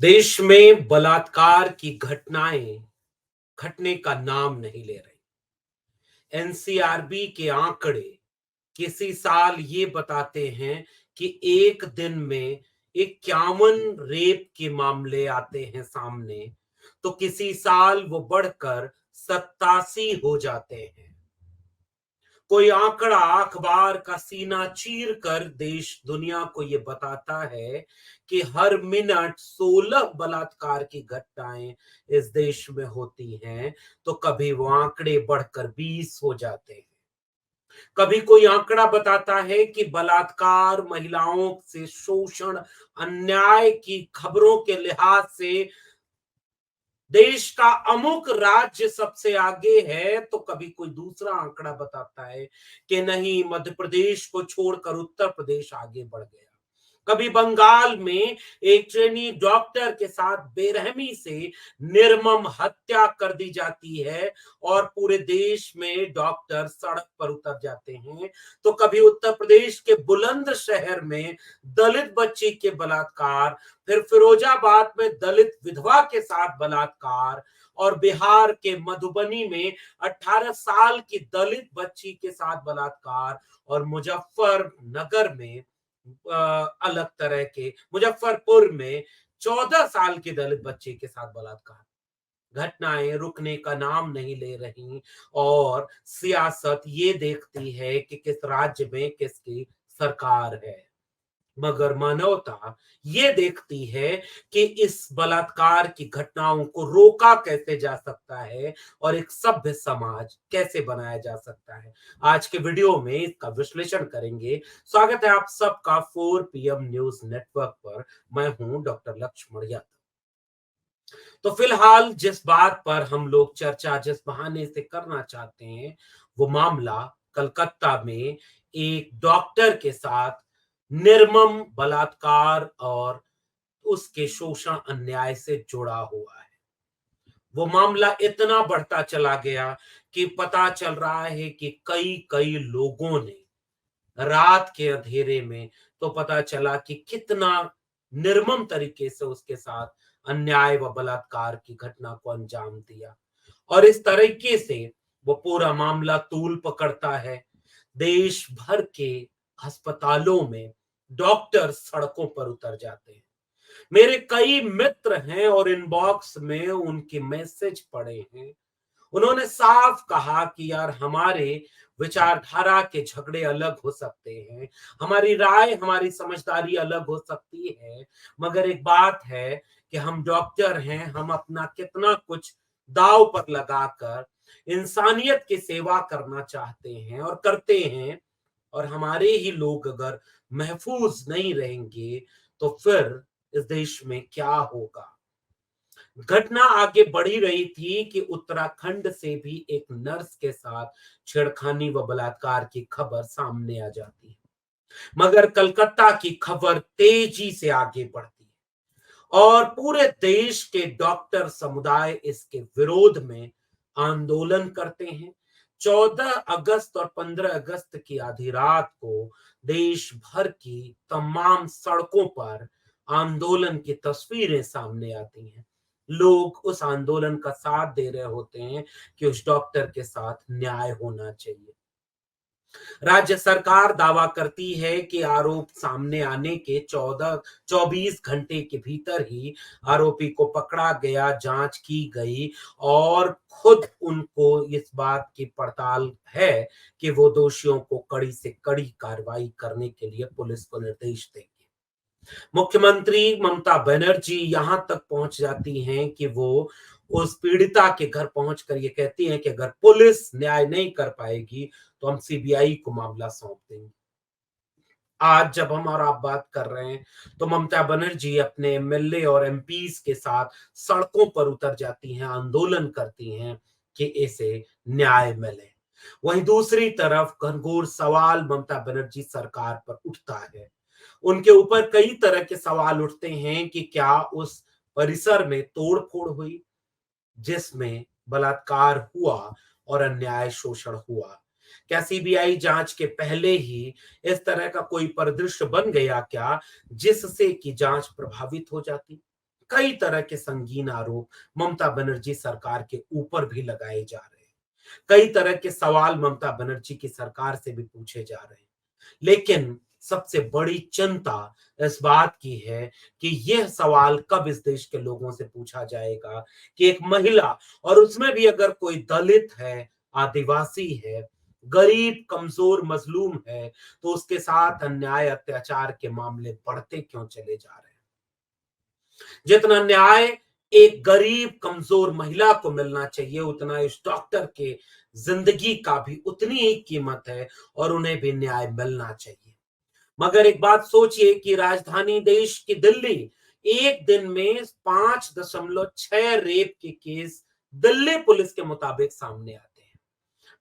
देश में बलात्कार की घटनाएं घटने का नाम नहीं ले रही। एनसीआरबी के आंकड़े किसी साल ये बताते हैं कि एक दिन में 51 रेप के मामले आते हैं सामने, तो किसी साल वो बढ़कर 87 हो जाते हैं। कोई आंकड़ा अखबार का सीना चीर कर देश दुनिया को ये बताता है कि हर मिनट 16 बलात्कार की घटनाएं इस देश में होती हैं, तो कभी वो आंकड़े बढ़कर 20 हो जाते हैं। कभी कोई आंकड़ा बताता है कि बलात्कार, महिलाओं से शोषण, अन्याय की खबरों के लिहाज से देश का अमुक राज्य सबसे आगे है, तो कभी कोई दूसरा आंकड़ा बताता है कि नहीं, मध्य प्रदेश को छोड़कर उत्तर प्रदेश आगे बढ़ गया। कभी बंगाल में एक ट्रेनी डॉक्टर के साथ बेरहमी से निर्मम हत्या कर दी जाती है और पूरे देश में डॉक्टर सड़क पर उतर जाते हैं। तो कभी उत्तर प्रदेश के बुलंदशहर में दलित बच्ची के बलात्कार, फिर फिरोजाबाद में दलित विधवा के साथ बलात्कार, और बिहार के मधुबनी में 18 साल की दलित बच्ची के साथ बलात्कार, और मुजफ्फरनगर में अलग तरह के मुजफ्फरपुर में 14 साल की दलित बच्ची के साथ बलात्कार। घटनाएं रुकने का नाम नहीं ले रही और सियासत ये देखती है कि किस राज्य में किसकी सरकार है, मगर मानवता ये देखती है कि इस बलात्कार की घटनाओं को रोका कैसे जा सकता है और एक सभ्य समाज कैसे बनाया जा सकता है। आज के वीडियो में इसका विश्लेषण करेंगे। स्वागत है आप सबका 4 पीएम न्यूज नेटवर्क पर। मैं हूं डॉक्टर लक्ष्मण यादव। तो फिलहाल जिस बात पर हम लोग चर्चा जिस बहाने से करना चाहते हैं, वो मामला कलकत्ता में एक डॉक्टर के साथ निर्मम बलात्कार और उसके शोषण अन्याय से जुड़ा हुआ है। वो मामला इतना बढ़ता चला गया कि पता चल रहा है कि कई कई लोगों ने रात के अंधेरे में, तो पता चला कि कितना निर्मम तरीके से उसके साथ अन्याय व बलात्कार की घटना को अंजाम दिया। और इस तरीके से वो पूरा मामला तूल पकड़ता है। देश भर के अस्पतालों में डॉक्टर सड़कों पर उतर जाते हैं। मेरे कई मित्र हैं और इनबॉक्स में उनके मैसेज पड़े हैं। उन्होंने साफ कहा कि यार, हमारे विचारधारा के झगड़े अलग हो सकते हैं, हमारी राय, हमारी समझदारी अलग हो सकती है, मगर एक बात है कि हम डॉक्टर हैं, हम अपना कितना कुछ दांव पर लगाकर इंसानियत की सेवा करना चाहते हैं और करते हैं। और हमारे ही लोग अगर महफूज नहीं रहेंगे, तो फिर इस देश में क्या होगा। घटना आगे बढ़ी रही थी कि उत्तराखंड से भी एक नर्स के साथ छेड़खानी व बलात्कार की खबर सामने आ जाती है, मगर कलकत्ता की खबर तेजी से आगे बढ़ती है और पूरे देश के डॉक्टर समुदाय इसके विरोध में आंदोलन करते हैं। 14 अगस्त और 15 अगस्त की आधी रात को देश भर की तमाम सड़कों पर आंदोलन की तस्वीरें सामने आती हैं। लोग उस आंदोलन का साथ दे रहे होते हैं कि उस डॉक्टर के साथ न्याय होना चाहिए। राज्य सरकार दावा करती है कि आरोप सामने आने के 24 घंटे के भीतर ही आरोपी को पकड़ा गया, जांच की गई और खुद उनको इस बात की पड़ताल है कि वो दोषियों को कड़ी से कड़ी कार्रवाई करने के लिए पुलिस को निर्देश देंगे। मुख्यमंत्री ममता बनर्जी यहां तक पहुंच जाती हैं कि वो उस पीड़िता के घर पहुंचकर ये कहती हैं कि अगर पुलिस न्याय नहीं कर पाएगी, तो हम सीबीआई को मामला सौंप देंगे। आज जब हम और आप बात कर रहे हैं, तो ममता बनर्जी अपने एमएलए और एमपीज के साथ सड़कों पर उतर जाती हैं, आंदोलन करती हैं कि इसे न्याय मिले। वहीं दूसरी तरफ घनघोर सवाल ममता बनर्जी सरकार पर उठता है। उनके ऊपर कई तरह के सवाल उठते हैं कि क्या उस परिसर में तोड़-फोड़ हुई, जिसमें बलात्कार हुआ और अन्याय शोषण हुआ? क्या सीबीआई जांच के पहले ही इस तरह का कोई परिदृश्य बन गया क्या, जिससे कि जांच प्रभावित हो जाती? कई तरह के संगीन आरोप ममता बनर्जी सरकार के ऊपर भी लगाए जा रहे हैं। कई तरह के सवाल ममता बनर्जी की सरकार से भी पूछे जा रहे हैं। लेकिन सबसे बड़ी चिंता इस बात की है कि यह सवाल कब इस देश के लोगों से पूछा जाएगा कि एक महिला, और उसमें भी अगर कोई दलित है, आदिवासी है, गरीब, कमजोर, मजलूम है, तो उसके साथ अन्याय अत्याचार के मामले बढ़ते क्यों चले जा रहे हैं। जितना न्याय एक गरीब कमजोर महिला को मिलना चाहिए, उतना इस डॉक्टर के जिंदगी का भी उतनी ही कीमत है और उन्हें भी न्याय मिलना चाहिए। मगर एक बात सोचिए कि राजधानी देश की दिल्ली एक दिन में 5.6 रेप के केस दिल्ली पुलिस के मुताबिक सामने आते हैं।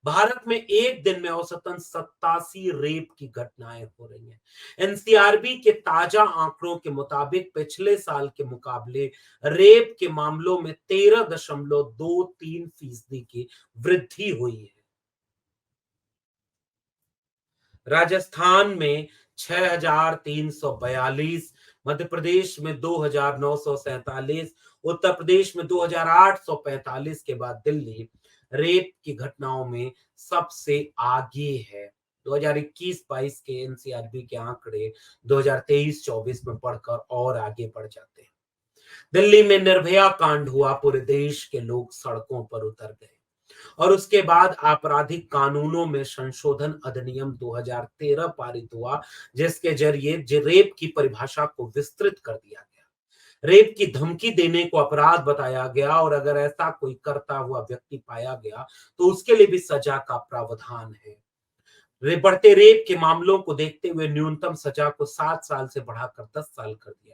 भारत में एक दिन में औसतन 87 रेप की घटनाएं हो रही हैं। एनसीआरबी के ताजा आंकड़ों के मुताबिक पिछले साल के मुकाबले रेप के मामलों में 13.23% की वृद्धि हुई है। राजस्थान में 6,342, मध्य प्रदेश में 2,947, उत्तर प्रदेश में 2,845 के बाद दिल्ली रेप की घटनाओं में सबसे आगे है। 2021-22 के एनसीआरबी के आंकड़े 2023-24 में बढ़कर और आगे बढ़ जाते हैं। दिल्ली में निर्भया कांड हुआ, पूरे देश के लोग सड़कों पर उतर गए और उसके बाद आपराधिक कानूनों में संशोधन अधिनियम 2013 पारित हुआ, जिसके जरिए रेप की परिभाषा को विस्तृत कर दिया गया। रेप की धमकी देने को अपराध बताया गया और अगर ऐसा कोई करता हुआ व्यक्ति पाया गया तो उसके लिए भी सजा का प्रावधान है। बढ़ते रेप के मामलों को देखते हुए न्यूनतम सजा को 7 साल से बढ़ाकर 10 साल कर दिया गया।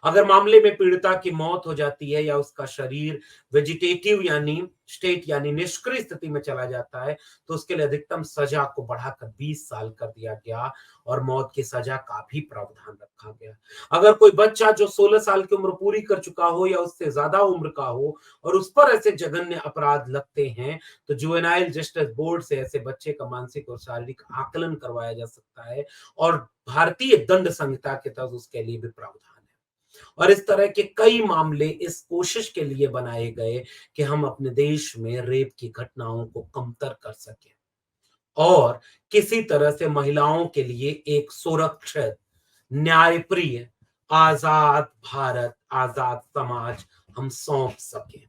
अगर मामले में पीड़िता की मौत हो जाती है या उसका शरीर वेजिटेटिव यानी स्टेट यानी निष्क्रिय स्थिति में चला जाता है तो उसके लिए अधिकतम सजा को बढ़ाकर 20 साल कर दिया गया और मौत की सजा का भी प्रावधान रखा गया। अगर कोई बच्चा जो 16 साल की उम्र पूरी कर चुका हो या उससे ज्यादा उम्र का हो और उस पर ऐसे जघन्य अपराध लगते हैं तो जुवेनाइल जस्टिस बोर्ड से ऐसे बच्चे का मानसिक और शारीरिक आकलन करवाया जा सकता है और भारतीय दंड संहिता के तहत उसके लिए भी प्रावधान है। और इस तरह के कई मामले इस कोशिश के लिए बनाए गए कि हम अपने देश में रेप की घटनाओं को कमतर कर सकें और किसी तरह से महिलाओं के लिए एक सुरक्षित, न्यायप्रिय, आजाद भारत, आजाद समाज हम सौंप सकें।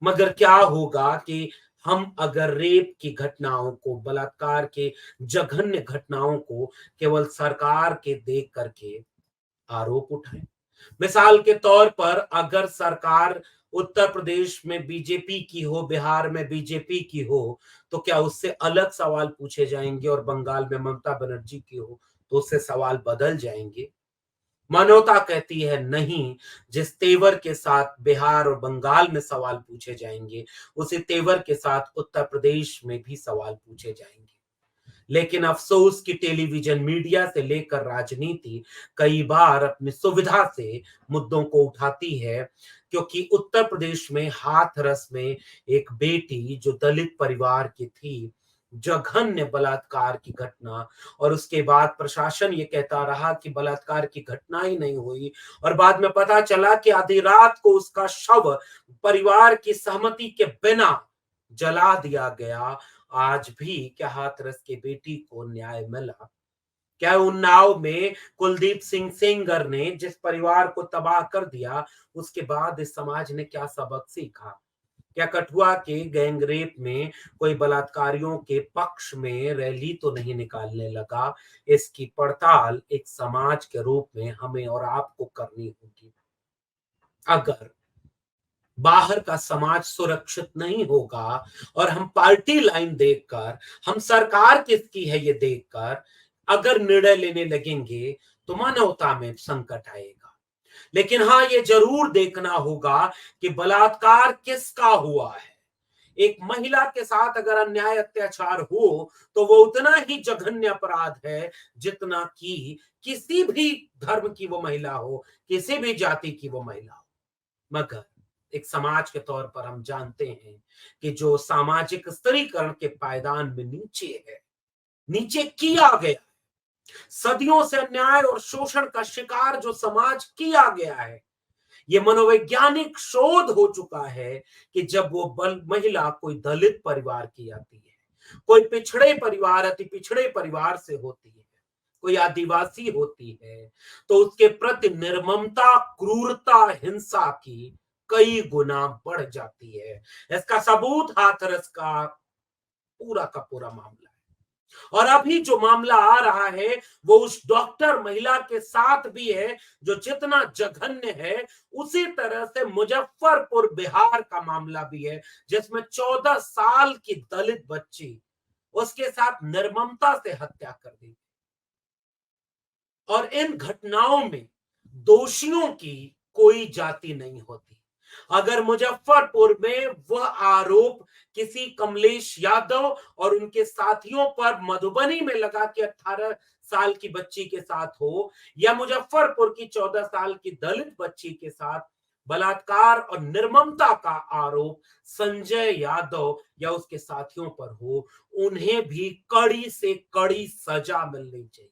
मगर क्या होगा कि हम अगर रेप की घटनाओं को, बलात्कार के जघन्य घटनाओं को केवल सरकार के देख करके आरोप उठाएं। मिसाल के तौर पर अगर सरकार उत्तर प्रदेश में बीजेपी की हो, बिहार में बीजेपी की हो, तो क्या उससे अलग सवाल पूछे जाएंगे और बंगाल में ममता बनर्जी की हो तो उससे सवाल बदल जाएंगे? मानवता कहती है नहीं, जिस तेवर के साथ बिहार और बंगाल में सवाल पूछे जाएंगे उसी तेवर के साथ उत्तर प्रदेश में भी सवाल पूछे जाएंगे। लेकिन अफसोस कि टेलीविजन मीडिया से लेकर राजनीति कई बार अपनी सुविधा से मुद्दों को उठाती है, क्योंकि उत्तर प्रदेश में हाथरस में एक बेटी जो दलित परिवार की थी, जघन्य बलात्कार की घटना, और उसके बाद प्रशासन ये कहता रहा कि बलात्कार की घटना ही नहीं हुई और बाद में पता चला कि आधी रात को उसका शव परिवार की सहमति के बिना जला दिया गया। आज भी क्या हाथरस की बेटी को न्याय मिला? क्या उन्नाव में कुलदीप सिंह सेंगर ने जिस परिवार को तबाह कर दिया उसके बाद इस समाज ने क्या सबक सीखा? क्या कठुआ के गैंगरेप में कोई बलात्कारियों के पक्ष में रैली तो नहीं निकालने लगा? इसकी पड़ताल एक समाज के रूप में हमें और आपको करनी होगी। अगर बाहर का समाज सुरक्षित नहीं होगा और हम पार्टी लाइन देखकर, हम सरकार किसकी है ये देखकर अगर निर्णय लेने लगेंगे तो मानवता में संकट आएगा। लेकिन हाँ, ये जरूर देखना होगा कि बलात्कार किसका हुआ है। एक महिला के साथ अगर अन्याय अत्याचार हो तो वो उतना ही जघन्य अपराध है जितना कि किसी भी धर्म की वो महिला हो, किसी भी जाति की वो महिला हो। मगर एक समाज के तौर पर हम जानते हैं कि जो सामाजिक स्तरीकरण के पायदान में नीचे है, नीचे किया गया, सदियों से अन्याय और शोषण का शिकार जो समाज किया गया है, ये मनोवैज्ञानिक शोध हो चुका है कि जब वो महिला कोई दलित परिवार की आती है, कोई पिछड़े परिवार, अति पिछड़े परिवार से होती है, कोई आदिवासी होती है, तो उसके प्रति निर्ममता, क्रूरता, हिंसा की कई गुना बढ़ जाती है। इसका सबूत हाथरस का पूरा मामला है। और अभी जो मामला आ रहा है वो उस डॉक्टर महिला के साथ भी है, जो जितना जघन्य है। उसी तरह से मुजफ्फरपुर बिहार का मामला भी है, जिसमें 14 साल की दलित बच्ची, उसके साथ निर्ममता से हत्या कर दी। और इन घटनाओं में दोषियों की कोई जाति नहीं होती। अगर मुजफ्फरपुर में वह आरोप किसी कमलेश यादव और उनके साथियों पर मधुबनी में लगा के 18 साल की बच्ची के साथ हो, या मुजफ्फरपुर की 14 साल की दलित बच्ची के साथ बलात्कार और निर्ममता का आरोप संजय यादव या उसके साथियों पर हो, उन्हें भी कड़ी से कड़ी सजा मिलनी चाहिए।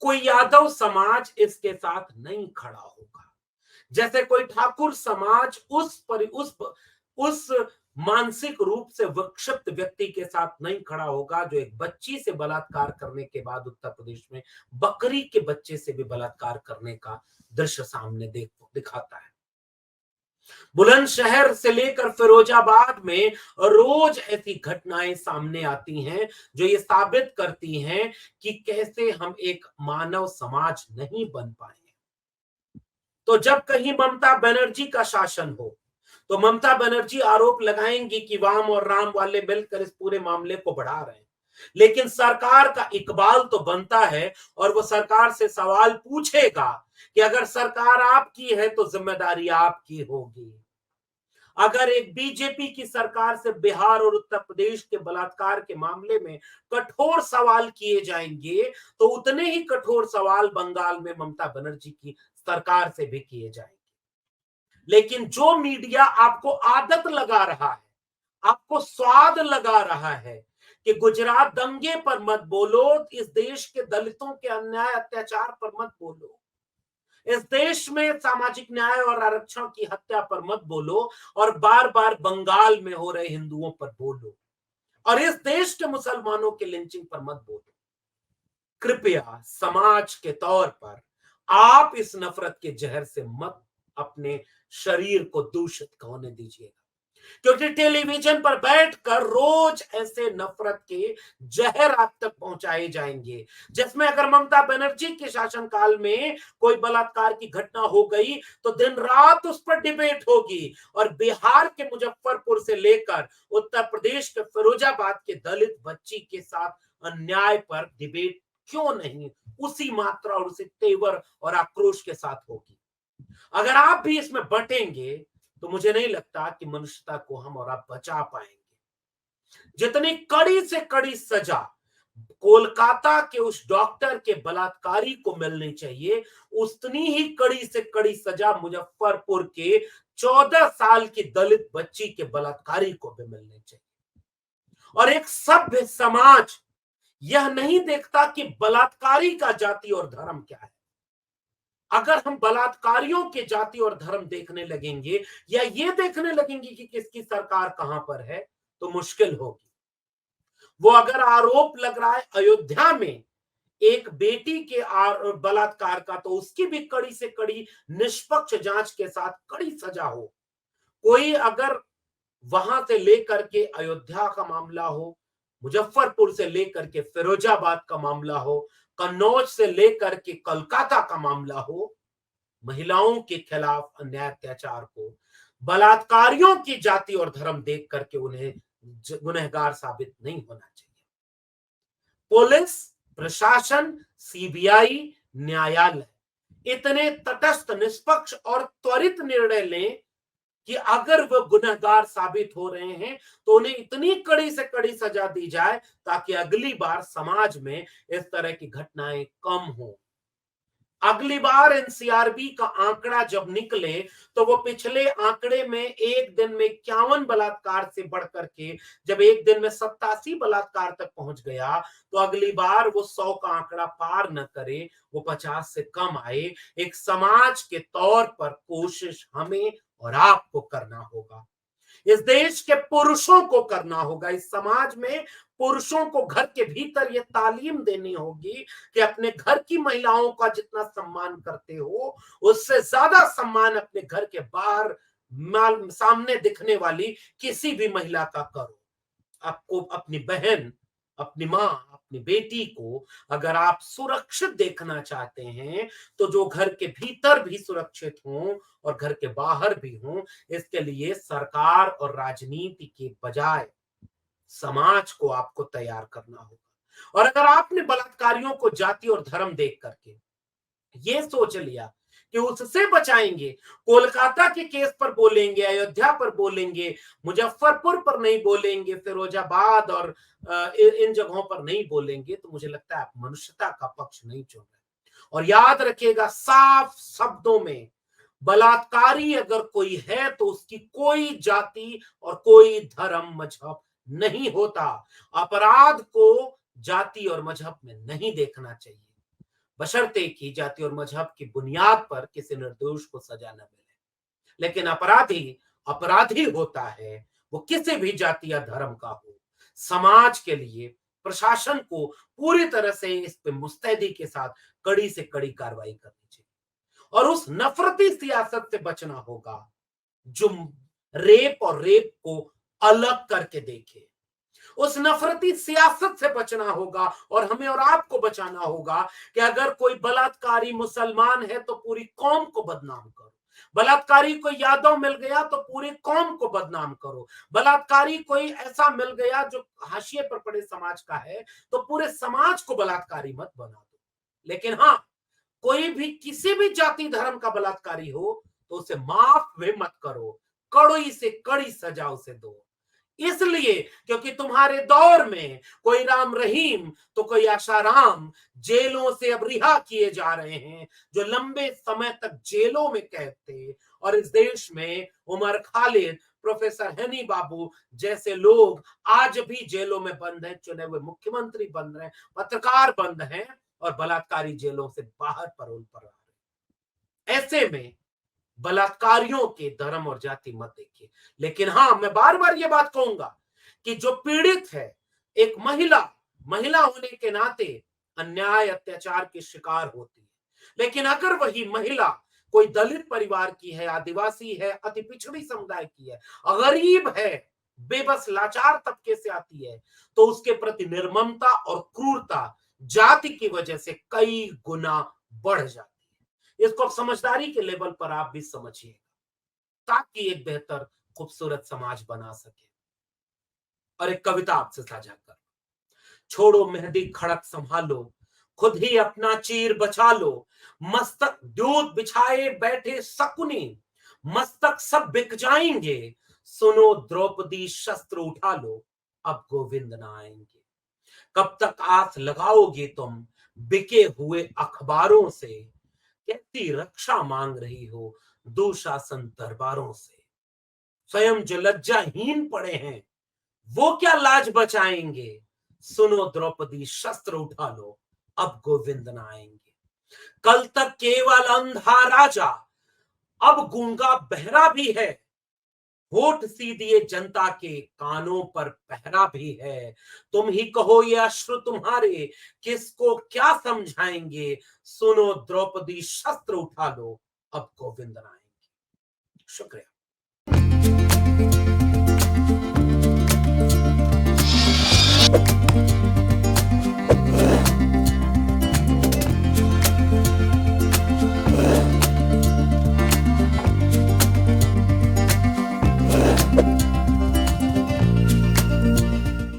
कोई यादव समाज इसके साथ नहीं खड़ा होगा, जैसे कोई ठाकुर समाज उस मानसिक रूप से विक्षिप्त व्यक्ति के साथ नहीं खड़ा होगा, जो एक बच्ची से बलात्कार करने के बाद उत्तर प्रदेश में बकरी के बच्चे से भी बलात्कार करने का दृश्य सामने दिखाता है। बुलंदशहर से लेकर फिरोजाबाद में रोज ऐसी घटनाएं सामने आती हैं, जो ये साबित करती हैं कि कैसे हम एक मानव समाज नहीं बन पाए। तो जब कहीं ममता बनर्जी का शासन हो, तो ममता बनर्जी आरोप लगाएंगी कि वाम और राम वाले मिलकर इस पूरे मामले को बढ़ा रहे हैं। लेकिन सरकार का इकबाल तो बनता है, और वो सरकार से सवाल पूछेगा कि अगर सरकार आपकी है तो जिम्मेदारी आपकी होगी। अगर एक बीजेपी की सरकार से बिहार और उत्तर प्रदेश के बलात्कार के मामले में कठोर सवाल किए जाएंगे, तो उतने ही कठोर सवाल बंगाल में ममता बनर्जी की सरकार से भी किए जाएंगे। लेकिन जो मीडिया आपको आदत लगा रहा है, आपको स्वाद लगा रहा है कि गुजरात दंगे पर मत बोलो, इस देश के दलितों के अन्याय अत्याचार पर मत बोलो, इस देश में सामाजिक न्याय और आरक्षण की हत्या पर मत बोलो, और बार बार बंगाल में हो रहे हिंदुओं पर बोलो, और इस देश के मुसलमानों के लिंचिंग पर मत बोलो। कृपया समाज के तौर पर आप इस नफरत के जहर से मत अपने शरीर को दूषित होने दीजिएगा, क्योंकि टेलीविजन पर बैठकर रोज ऐसे नफरत के जहर आप तक पहुंचाए जाएंगे, जिसमें अगर ममता बनर्जी के शासनकाल में कोई बलात्कार की घटना हो गई तो दिन रात उस पर डिबेट होगी, और बिहार के मुजफ्फरपुर से लेकर उत्तर प्रदेश के फिरोजाबाद के दलित बच्ची के साथ अन्याय पर डिबेट क्यों नहीं उसी मात्रा और उसी तेवर और आक्रोश के साथ होगी। अगर आप भी इसमें बटेंगे तो मुझे नहीं लगता कि मनुष्यता को हम और आप बचा पाएंगे। जितनी कड़ी से कड़ी सजा कोलकाता के उस डॉक्टर के बलात्कारी को मिलनी चाहिए, उतनी ही कड़ी से कड़ी सजा मुजफ्फरपुर के 14 साल की दलित बच्ची के बलात्कारी को भी मिलनी चाहिए। और एक सभ्य समाज यह नहीं देखता कि बलात्कारी का जाति और धर्म क्या है। अगर हम बलात्कारियों के जाति और धर्म देखने लगेंगे, या ये देखने लगेंगे कि किसकी सरकार कहां पर है, तो मुश्किल होगी। वो अगर आरोप लग रहा है अयोध्या में एक बेटी के बलात्कार का, तो उसकी भी कड़ी से कड़ी निष्पक्ष जांच के साथ कड़ी सजा हो। कोई अगर वहां से लेकर के अयोध्या का मामला हो, मुजफ्फरपुर से लेकर के फिरोजाबाद का मामला हो, कन्नौज से लेकर के कोलकाता का मामला हो, महिलाओं के खिलाफ अन्याय अत्याचार को बलात्कारियों की जाति और धर्म देख करके उन्हें गुनहगार साबित नहीं होना चाहिए। पुलिस, प्रशासन, सीबीआई, न्यायालय इतने तटस्थ, निष्पक्ष और त्वरित निर्णय लें कि अगर वह गुनहगार साबित हो रहे हैं तो उन्हें इतनी कड़ी से कड़ी सजा दी जाए, ताकि अगली बार समाज में इस तरह की घटनाएं कम हो। अगली बार एनसीआरबी का आंकड़ा जब निकले तो वो पिछले आंकड़े में एक दिन में 51 बलात्कार से बढ़कर के जब एक दिन में 87 बलात्कार तक पहुंच गया, तो अगली बार वो 100 का आंकड़ा पार न करे, वो 50 से कम आए। एक समाज के तौर पर कोशिश हमें और आपको करना होगा, इस देश के पुरुषों को करना होगा, इस समाज में पुरुषों को घर के भीतर ये तालीम देनी होगी कि अपने घर की महिलाओं का जितना सम्मान करते हो, उससे ज्यादा सम्मान अपने घर के बाहर सामने दिखने वाली किसी भी महिला का करो। आपको अपनी बहन, अपनी माँ, अपनी बेटी को अगर आप सुरक्षित देखना चाहते हैं, तो जो घर के भीतर भी सुरक्षित हों और घर के बाहर भी हों, इसके लिए सरकार और राजनीति के बजाय समाज को आपको तैयार करना होगा। और अगर आपने बलात्कारियों को जाति और धर्म देख करके ये सोच लिया कि उससे बचाएंगे, कोलकाता के केस पर बोलेंगे, अयोध्या पर बोलेंगे, मुजफ्फरपुर पर नहीं बोलेंगे, फिरोजाबाद और इन जगहों पर नहीं बोलेंगे, तो मुझे लगता है आप मनुष्यता का पक्ष नहीं चुन रहे। और याद रखिएगा साफ शब्दों में, बलात्कारी अगर कोई है तो उसकी कोई जाति और कोई धर्म मजहब नहीं होता। अपराध को जाति और मजहब में नहीं देखना चाहिए, बशर्ते कि जाति और मजहब की बुनियाद पर किसी निर्दोष को सजा न मिले। लेकिन अपराधी अपराधी होता है, वो किसी भी जाति या धर्म का हो। समाज के लिए प्रशासन को पूरी तरह से इस पे मुस्तैदी के साथ कड़ी से कड़ी कार्रवाई करनी चाहिए और उस नफरती सियासत से बचना होगा जो रेप और रेप को अलग करके देखे। उस नफरती सियासत से बचना होगा और हमें और आपको बचाना होगा कि अगर कोई बलात्कारी मुसलमान है तो पूरी कौम को बदनाम करो, बलात्कारी कोई यादव मिल गया तो पूरी कौम को बदनाम करो, बलात्कारी कोई ऐसा मिल गया जो हाशिए पर पड़े समाज का है तो पूरे समाज को बलात्कारी मत बना दो। लेकिन हाँ, कोई भी किसी भी जाति धर्म का बलात्कारी हो तो उसे माफ वे मत करो, कड़ी से कड़ी सजा उसे दो। इसलिए क्योंकि तुम्हारे दौर में कोई राम रहीम तो कोई आशाराम जेलों से अब रिहा किए जा रहे हैं, जो लंबे समय तक जेलों में कैद थे। और इस देश में उमर खालिद, प्रोफेसर हनी बाबू जैसे लोग आज भी जेलों में बंद हैं, चुने हुए मुख्यमंत्री बंद हैं, पत्रकार बंद हैं और बलात्कारी जेलों से बाहर परोल पर आ रहे हैं। ऐसे में बलात्कारियों के धर्म और जाति मत देखिए। लेकिन हाँ, मैं बार बार ये बात कहूंगा कि जो पीड़ित है, एक महिला महिला होने के नाते अन्याय अत्याचार की शिकार होती है। लेकिन अगर वही महिला कोई दलित परिवार की है, आदिवासी है, अति पिछड़ी समुदाय की है, गरीब है, बेबस लाचार तबके से आती है, तो उसके प्रति निर्ममता और क्रूरता जाति की वजह से कई गुना बढ़ जाती है। इसको समझदारी के लेवल पर आप भी समझिए ताकि एक बेहतर खूबसूरत समाज बना सके। और एक कविता आपसे साझा कर, छोड़ो मेहंदी खड़क संभालो, खुद ही अपना चीर बचा लो, मस्तक दूध बिछाए बैठे शकुनी, मस्तक सब बिक जाएंगे, सुनो द्रौपदी शस्त्र उठा लो, अब गोविंद न आएंगे। कब तक आस लगाओगे तुम बिके हुए अखबारों से, कैसी रक्षा मांग रही हो दुशासन दरबारों से। स्वयं जो लज्जाहीन पड़े हैं वो क्या लाज बचाएंगे, सुनो द्रौपदी शस्त्र उठा लो, अब गोविंद न आएंगे। कल तक केवल अंधा राजा, अब गूंगा बहरा भी है, होठ सी दिए जनता के कानों पर पहरा भी है। तुम ही कहो ये अश्रु तुम्हारे किसको क्या समझाएंगे, सुनो द्रौपदी शस्त्र उठा लो, अब गोविंद आएंगे। शुक्रिया।